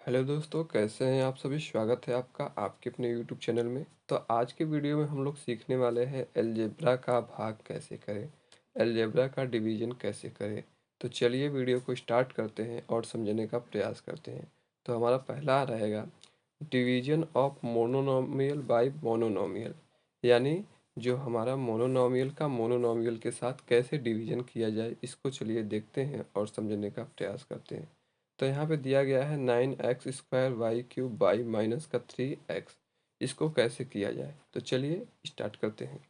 Hello दोस्तों, कैसे हैं आप सभी। स्वागत है आपका आपके अपने यूट्यूब चैनल में। तो आज के वीडियो में हम लोग सीखने वाले हैं अलजेब्रा का भाग कैसे करें, अलजेब्रा का डिवीजन कैसे करें। तो चलिए वीडियो को स्टार्ट करते हैं और समझने का प्रयास करते हैं। तो हमारा पहला रहेगा division of mononomial by mononomial, यानी जो हमारा मोनोनोमियल का मोनोनोमियल के साथ कैसे डिवीजन किया जाए, इसको चलिए देखते हैं और समझने का प्रयास करते हैं। तो यहाँ पे दिया गया है 9x² y³ बाई माइनस का 3x। इसको कैसे किया जाए, तो चलिए स्टार्ट करते हैं।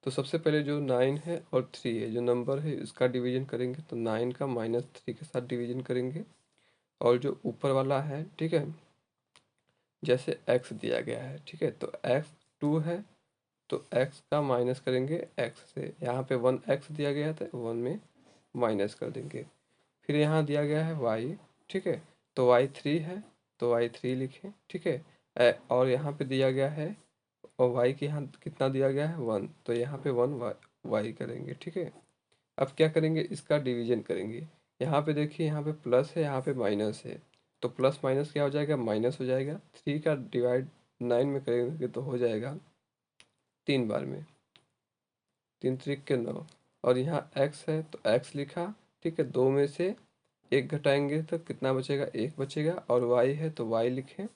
तो सबसे पहले जो 9 है और 3 है, जो नंबर है, इसका डिवीजन करेंगे। तो 9 का -3 के साथ डिवीजन करेंगे। और जो ऊपर वाला है, ठीक है, जैसे x दिया गया है, ठीक है, तो x 2 है, तो x का माइनस करेंगे x से। यहाँ पे 1x दिया गया था, 1 में माइनस कर देंगे। फिर यहाँ दिया गया है y, ठीक है, तो y3 है, तो y3 लिखें, ठीक है। और यहाँ पे दिया गया है, और y के यहाँ कितना दिया गया है 1, तो यहाँ पे 1 y करेंगे, ठीक है। अब क्या करेंगे, इसका डिवीजन करेंगे। यहाँ पे देखिए, यहाँ पे प्लस है, यहाँ पे माइनस है, तो प्लस माइनस क्या हो जाएगा, माइनस हो जाएगा। 3 का डिवाइड 9 में करेंगे तो हो जाएगा 3 बार में, 3 त्रिक के 9। और यहाँ x है, तो x लिखा, ठीक है। 2 में से 1 घटाएंगे तो कितना बचेगा, 1 बचेगा। और y है, तो y लिखें।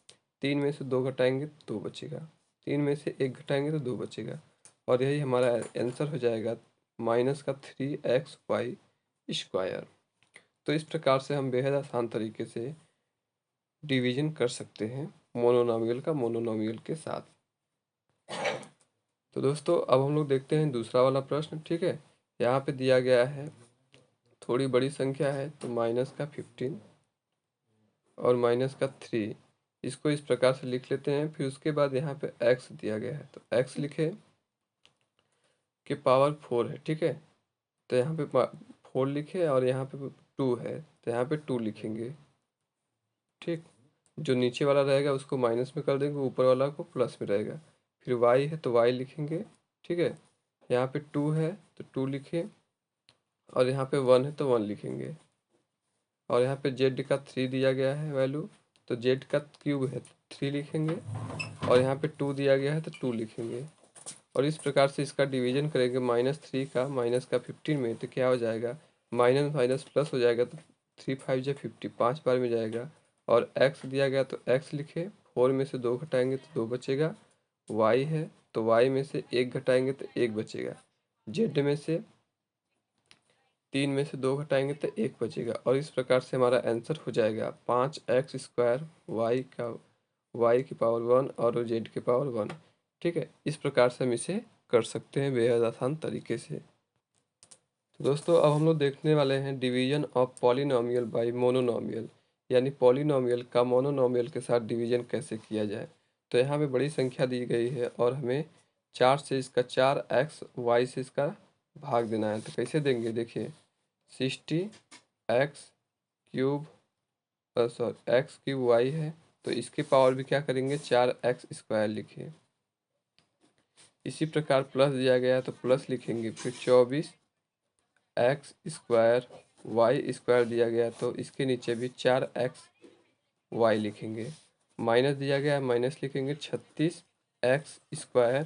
3 में से 2 घटाएंगे तो 2 बचेगा। 3 में से 1 घटाएंगे तो 2 बचेगा। और यही हमारा आंसर हो जाएगा माइनस का 3xy²। तो इस प्रकार से हम बेहद आसान तरीके से डिवीजन कर सकते हैं मोनोनोमियल का मोनोनोमियल के साथ। तो दोस्तों, अब हम लोग देखते हैं दूसरा वाला प्रश्न, ठीक है। यहाँ पे दिया गया है, थोड़ी बड़ी संख्या है, तो -15 और -3। इसको इस प्रकार से लिख लेते हैं। फिर उसके बाद यहाँ पे x दिया गया है, तो x लिखे कि पावर 4 है, ठीक है। तो यहाँ पे 4 लिखे, और यहाँ पे 2 है, तो यहाँ पे 2 लिखेंगे, ठीक। जो नीचे वाला रहेगा उसको माइनस में कर देंगे, ऊपर वाला को प्लस में रहेगा। फिर y है, तो y लिखेंगे, ठीक है। यहाँ पे 2 है, तो 2 लिखे, और यहाँ पे 1 है, तो 1 लिखेंगे। और यहाँ पे z का 3 दिया गया है वैल्यू, तो z का क्यूब है, 3 लिखेंगे। और यहाँ पे 2 दिया गया है, तो 2 लिखेंगे। और इस प्रकार से इसका डिवीजन करेंगे -3 का -15 में, तो क्या हो जाएगा, माइनस माइनस प्लस हो जाएगा, तो 3 5 जा 50, 5 बार में जाएगा। और x दिया गया, तो x लिखे। 4 में से 2 घटाएंगे तो 2 बचेगा। y है, तो y में से 1 घटाएंगे तो 1 बचेगा। z में से 3 में से 2 घटाएंगे तो 1 बचेगा। और इस प्रकार से हमारा आंसर हो जाएगा 5x² y की पावर 1 और z की पावर 1, ठीक है। इस प्रकार से हम इसे कर सकते हैं बेहद आसान तरीके से। तो दोस्तों, अब हम लोग देखने वाले हैं division of polynomial bye mononomial, यानी पॉलिनोमियल का मोनोनोमियल के साथ डिवीजन कैसे किया जाए। तो यहाँ पे बड़ी संख्या दी गई है, और हमें 4 से इसका 4x y से इसका भाग देना है। तो कैसे देंगे, देखिए, 60x³ सॉरी x³ y है, तो इसके पावर भी क्या करेंगे, 4x² लिखे। इसी प्रकार प्लस दिया गया है, तो प्लस लिखेंगे। फिर 24x² y² दिया गया, तो इसके नीचे भी 4x y लिखेंगे। माइनस दिया गया है, माइनस लिखेंगे। 36x²,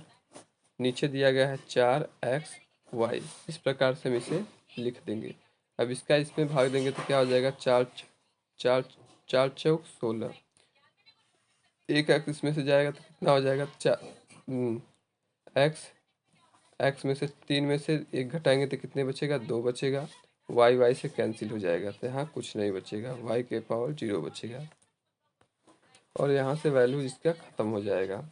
नीचे दिया गया है 4xy। इस प्रकार से हम इसे लिख देंगे। अब इसका इसमें भाग देंगे तो क्या हो जाएगा, 4 4 चौक 16। एक एक्स इसमें से जाएगा तो कितना हो जाएगा, एक्स एक्स में से 3 में से 1 घटाएंगे तो कितने बचेगा, 2 बचेगा। वाई से कैंसिल हो जाएगा, तो यहाँ कुछ नहीं बचेगा, y के पावर 0 बचेगा। और यहाँ से वैल्यू इसका ख़त्म हो जाएगा।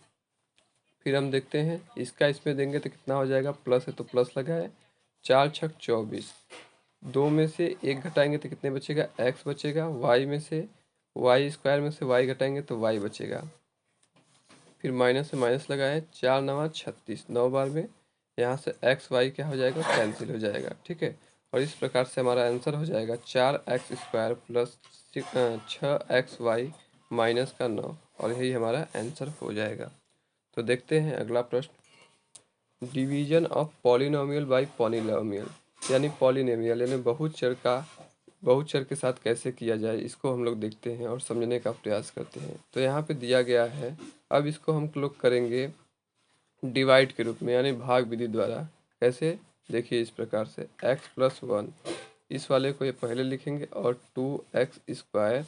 फिर हम देखते हैं इसका इसमें देंगे तो कितना हो जाएगा, प्लस है तो प्लस लगाए। 4 छक 24, 2 में से 1 घटाएंगे तो कितने बचेगा, x बचेगा। y² में से y घटाएंगे तो y बचेगा। फिर माइनस से माइनस लगाए, 4 9 36, 9 बार में। यहाँ से एक्स वाई क्या हो जाएगा, कैंसिल हो जाएगा, ठीक है। और इस प्रकार से हमारा आंसर हो जाएगा 4x² प्लस 6xy माइनस का 9। और यही हमारा आंसर हो जाएगा। तो देखते हैं अगला प्रश्न, division of polynomial bye polynomial, यानी पॉलिनोमियल यानी बहुचर का बहुचर के साथ कैसे किया जाए इसको हम लोग देखते हैं और समझने का प्रयास करते हैं। तो यहाँ पे दिया गया है, अब इसको हम लोग करेंगे डिवाइड के रूप में, यानी भाग विधि द्वारा। कैसे? देखिए इस प्रकार से x+1, इस वाले को ये पहले लिखेंगे, और 2x²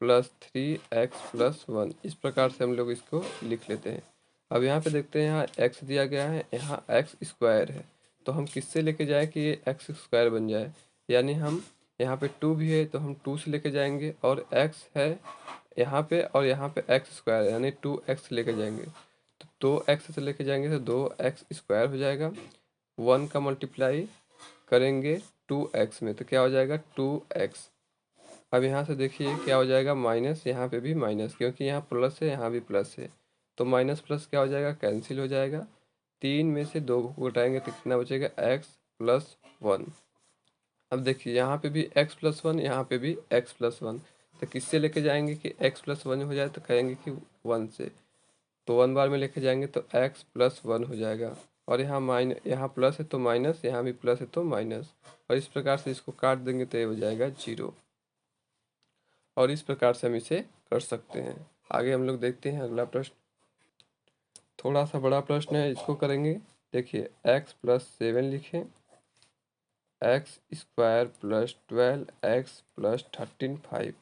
प्लस 3x+1, इस प्रकार से हम लोग इसको लिख लेते हैं। अब यहाँ पे देखते हैं, यहाँ x दिया गया है, यहाँ x² है, तो हम किससे लेके जाए कि ये x² बन जाए, यानी हम यहाँ पे 2 भी है तो हम 2 से लेके जाएंगे, और x है यहाँ पे, और यहाँ पे x² यानी 2x लेके जाएंगे, तो 2x से लेके जाएंगे तो 2x² हो जाएगा। 1 का मल्टीप्लाई करेंगे 2x में तो क्या हो जाएगा 2x। अब यहाँ से देखिए क्या हो जाएगा माइनस, यहाँ पे भी माइनस, क्योंकि यहाँ प्लस है यहाँ भी प्लस है, तो माइनस प्लस क्या हो जाएगा कैंसिल हो जाएगा। 3 में से 2 को घटाएंगे तो कितना बचेगा x+1। अब देखिए यहाँ पे भी x+1, यहाँ पे भी x+1, तो किससे लेके जाएंगे कि x+1 हो जाए, तो कहेंगे कि 1 से, तो 1 बार में लेके जाएंगे तो x+1 हो जाएगा। और यहाँ प्लस है तो माइनस, यहाँ भी प्लस है तो माइनस, और इस प्रकार से इसको काट देंगे तो ये हो जाएगा 0। और इस प्रकार से हम इसे कर सकते हैं। आगे हम लोग देखते हैं अगला प्रश्न, थोड़ा सा बड़ा प्रश्न है, इसको करेंगे। देखिए x+7 लिखें, x² प्लस 12x+13 5,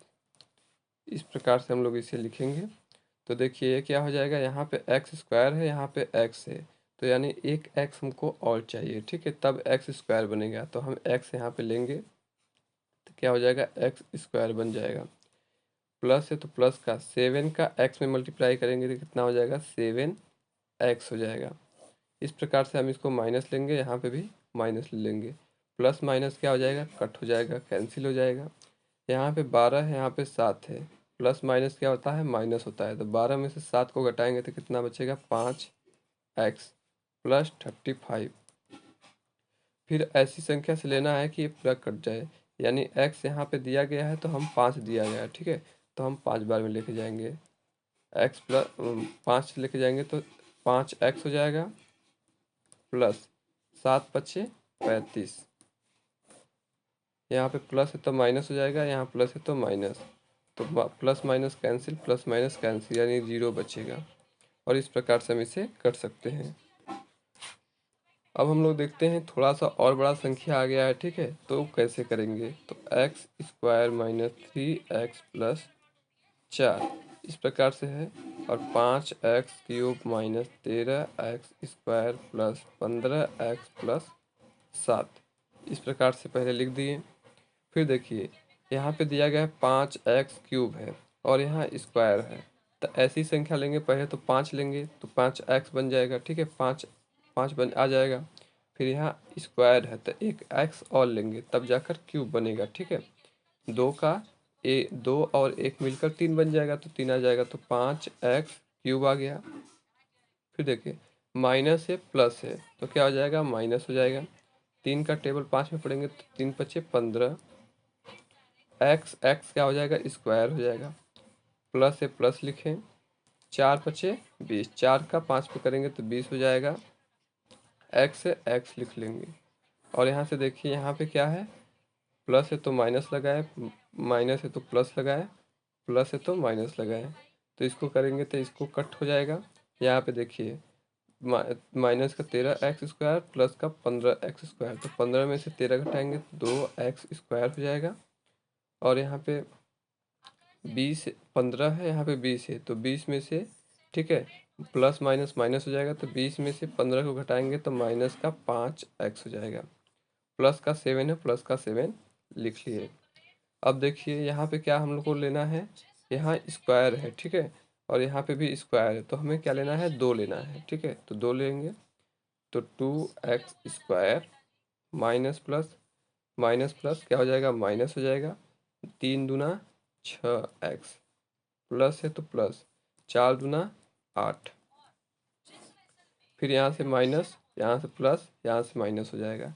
इस प्रकार से हम लोग इसे लिखेंगे। तो देखिए ये क्या हो जाएगा, यहाँ पे x² है, यहाँ पे x है, तो यानी एक x हमको और चाहिए, ठीक है, तब x² बनेगा, तो हम x यहाँ पे लेंगे तो क्या हो जाएगा x² बन जाएगा। प्लस है तो प्लस का 7 का x में मल्टीप्लाई करेंगे तो कितना हो जाएगा 7x हो जाएगा। इस प्रकार से हम इसको माइनस लेंगे, यहाँ पे भी माइनस ले लेंगे, प्लस माइनस क्या हो जाएगा कट हो जाएगा, कैंसिल हो जाएगा। यहाँ पे 12 है, यहाँ पे 7 है, प्लस माइनस क्या होता है माइनस होता है, तो 12 में से 7 को घटाएंगे तो कितना बचेगा 5x+35। फिर ऐसी संख्या से लेना है कि ये पूरा कट जाए, यानी x यहाँ पे दिया गया है तो हम 5 दिया गया है, ठीक है, तो हम 5 बार में लेके जाएंगे, x+5 लेके जाएंगे तो 5x हो जाएगा, प्लस 7×5 = 35, यहाँ पे प्लस है तो माइनस हो जाएगा, यहाँ प्लस है तो माइनस, तो plus minus cancel, plus minus cancel, यानी 0 बचेगा। और इस प्रकार से हम इसे कर सकते हैं। अब हम लोग देखते हैं थोड़ा सा और बड़ा संख्या आ गया है, ठीक है, तो कैसे करेंगे, तो x² - 3x+4, इस प्रकार से है, और 5x³ - 13x² + 15x+7, इस प्रकार से पहले लिख दिए। फिर देखिए यहाँ पे दिया गया है 5x³ है और यहाँ स्क्वायर है, तो ऐसी संख्या लेंगे, पहले तो 5 लेंगे तो 5x बन जाएगा, ठीक है, 5 5 बन आ जाएगा। फिर यहाँ स्क्वायर है तो एक x और लेंगे तब जाकर क्यूब बनेगा, ठीक है, 2 और 1 मिलकर 3 बन जाएगा, तो 3 आ जाएगा, तो 5x³ आ गया। फिर देखिए माइनस है प्लस है तो क्या हो जाएगा माइनस हो जाएगा, 3 का टेबल 5 में पढ़ेंगे तो 3×5 = 15, x क्या हो जाएगा स्क्वायर हो जाएगा, प्लस है प्लस लिखें, 4×5 = 20, 4 का 5 पे करेंगे तो 20 हो जाएगा, x है x लिख लेंगे। और यहाँ से देखिए यहाँ पे क्या है, प्लस है तो माइनस लगाए, माइनस है तो प्लस लगाए, प्लस है तो माइनस लगाए, तो इसको करेंगे तो इसको कट हो जाएगा। यहाँ पे देखिए माइनस का 13x² प्लस का 15x², तो 15 में से 13 घटाएंगे तो 2x² हो जाएगा। और यहाँ पे 15 है, यहाँ पे 20 है, तो 20 में से, ठीक है, प्लस माइनस माइनस हो जाएगा, तो 20 में से 15 को घटाएंगे तो माइनस का 5x हो जाएगा। प्लस का 7 है, प्लस का 7 लिख लिए। अब देखिए यहाँ पे क्या हम लोग को लेना है, यहाँ स्क्वायर है, ठीक है, और यहाँ पे भी स्क्वायर है, तो हमें क्या लेना है 2 लेना है, ठीक है, तो 2 लेंगे तो 2x² minus plus minus plus क्या हो जाएगा माइनस हो जाएगा, 3 दूना 6x, प्लस है तो प्लस, 4 दूना 8, फिर यहाँ से माइनस, यहाँ से प्लस, यहाँ से माइनस हो जाएगा,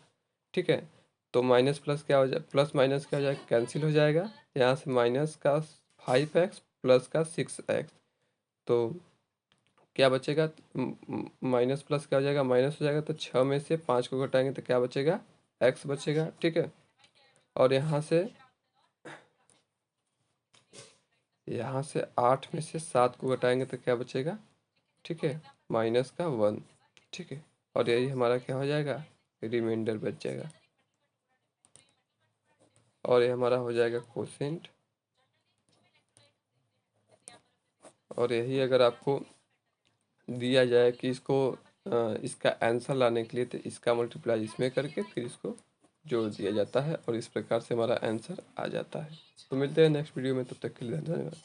ठीक है, तो माइनस प्लस क्या हो जाए, प्लस माइनस क्या हो जाएगा कैंसिल हो जाएगा, यहाँ से माइनस का 5x प्लस का 6x, तो क्या बचेगा, माइनस प्लस क्या हो जाएगा माइनस हो जाएगा, तो 6 में से 5 को घटाएंगे तो क्या बचेगा x बचेगा, ठीक है, और यहाँ से यहाँ से 8 में से 7 को घटाएंगे तो क्या बचेगा, ठीक है, -1, ठीक है। और यही हमारा क्या हो जाएगा, रिमाइंडर बच जाएगा। और ये हमारा हो जाएगा कोसेंट। और यही अगर आपको दिया जाए कि इसको इसका आंसर लाने के लिए, तो इसका मल्टीप्लाई इसमें करके फिर इसको जोड़ दिया जाता है और इस प्रकार से हमारा आंसर आ जाता है। तो मिलते हैं नेक्स्ट वीडियो में, तब तक के लिए धन्यवाद।